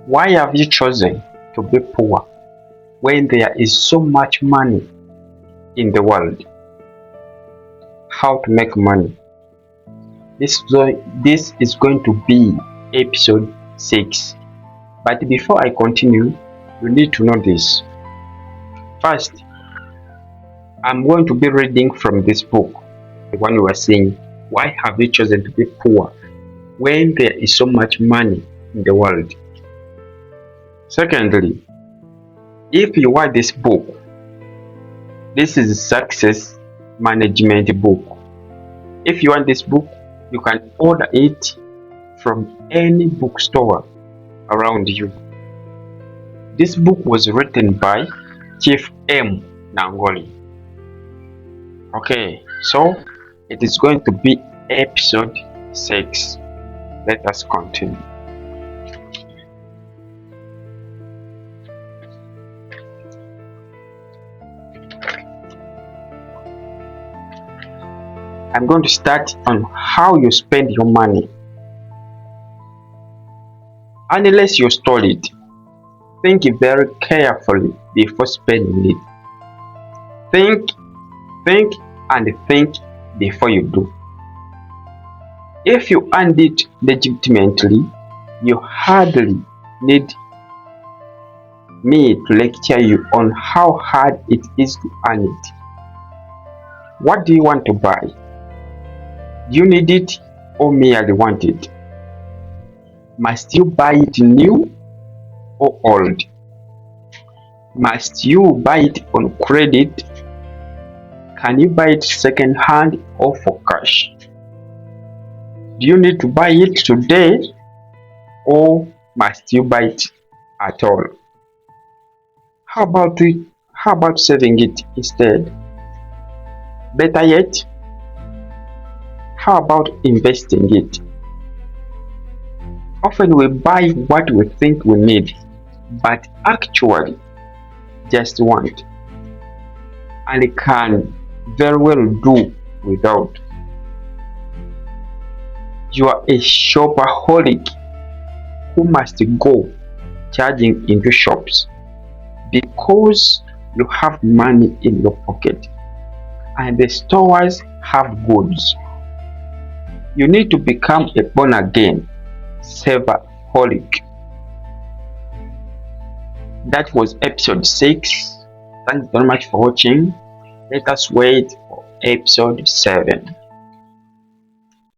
Why have you chosen to be poor when there is so much money in the world? How to make money? This is going to be episode 6. But before I continue, you need to know this. First, I'm going to be reading from this book, the one we were saying, Why have you chosen to be poor when there is so much money in the world? Secondly, if you want this book, this is a success management book. If you want this book, you can order it from any bookstore around you. This book was written by Chief M. Nangoli. Okay, so it is going to be episode 6. Let us continue. I'm going to start on how you spend your money. Unless you stole it, think very carefully before spending it. Think and think before you do. If you earned it legitimately, you hardly need me to lecture you on how hard it is to earn it. What do you want to buy? Do you need it or merely want it? Must you buy it new or old? Must you buy it on credit? Can you buy it second hand or for cash? Do you need to buy it today or must you buy it at all? How about saving it instead? Better yet, how about investing it? Often we buy what we think we need, but actually just want, and can very well do without. You are a shopaholic who must go charging into shops because you have money in your pocket and the stores have goods. You need to become a born again saverholic. That was episode 6. Thanks very much for watching. Let us wait for episode 7.